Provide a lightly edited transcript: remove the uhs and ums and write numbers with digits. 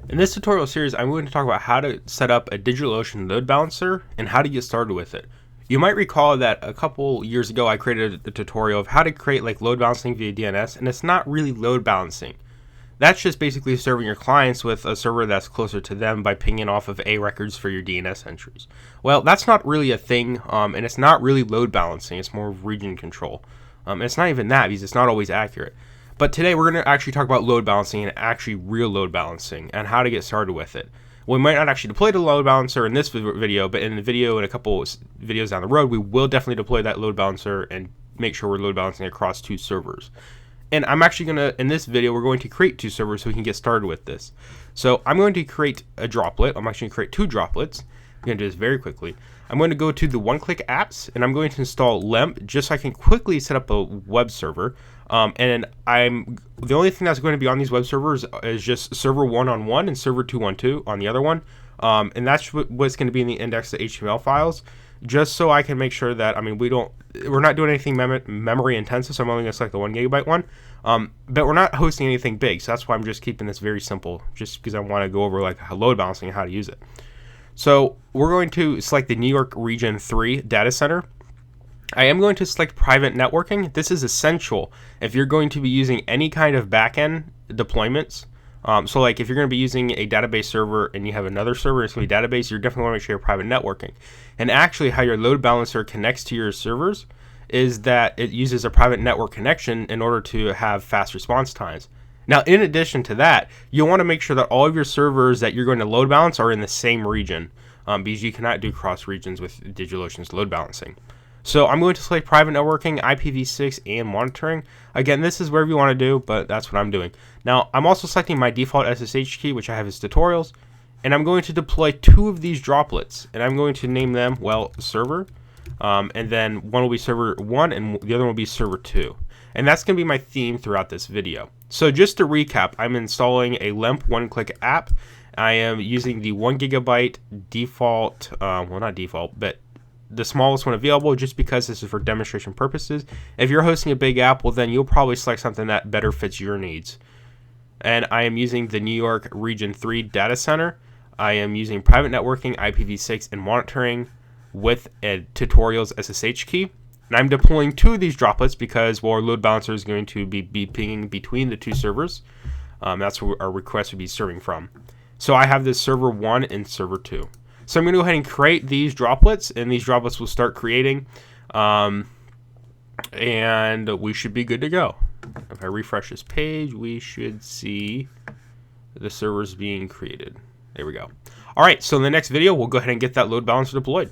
In this tutorial series, I'm going to talk about how to set up a DigitalOcean load balancer and how to get started with it. You might recall that a couple years ago I created a tutorial of how to create load balancing via DNS, and it's not really load balancing. That's just basically serving your clients with a server that's closer to them by pinging off of A records for your DNS entries. Well, that's not really a thing, and it's not really load balancing. It's more region control. And it's not even that because it's not always accurate. But today we're going to actually talk about load balancing and actually real load balancing and how to get started with it. We might not actually deploy the load balancer in this video, but in the video and a couple videos down the road, we will definitely deploy that load balancer and make sure we're load balancing across two servers. And I'm actually going to, in this video, we're going to create two servers so we can get started with this. So I'm going to create a droplet. I'm actually going to create two droplets. I'm going to do this very quickly. I'm going to go to the one-click apps, and I'm going to install LEMP just so I can quickly set up a web server. And the only thing that's going to be on these web servers is just server 1 on one and server 2 on 2 on the other one. And that's what's going to be in the index.html files, just so I can make sure that, we're not doing anything memory intensive, so I'm only going to select the 1 GB one. But we're not hosting anything big, so that's why I'm just keeping this very simple, just because I want to go over load balancing and how to use it. So we're going to select the New York Region 3 data center. I am going to select private networking. This is essential if you're going to be using any kind of backend deployments. So if you're going to be using a database server and you have another server, it's going to be database, you're definitely want to make sure you're private networking. And actually how your load balancer connects to your servers is that it uses a private network connection in order to have fast response times. Now, in addition to that, you'll want to make sure that all of your servers that you're going to load balance are in the same region, because you cannot do cross regions with DigitalOcean's load balancing. So I'm going to select private networking, IPv6, and monitoring. Again, this is wherever you want to do, but that's what I'm doing. Now, I'm also selecting my default SSH key, which I have as tutorials, and I'm going to deploy two of these droplets, and I'm going to name them, server, and then one will be server 1, and the other one will be server 2. And that's going to be my theme throughout this video. So just to recap, I'm installing a LEMP one-click app. I am using the 1 GB default, not default, but the smallest one available, just because this is for demonstration purposes. If you're hosting a big app, well then you'll probably select something that better fits your needs. And I am using the New York Region 3 data center. I am using private networking, IPv6, and monitoring with a tutorials SSH key. And I'm deploying two of these droplets because, our load balancer is going to be pinging between the two servers. That's where our request would be serving from. So I have this server 1 and server 2. So I'm going to go ahead and create these droplets, and these droplets will start creating, and we should be good to go. If I refresh this page, we should see the servers being created. There we go. All right, so in the next video, we'll go ahead and get that load balancer deployed.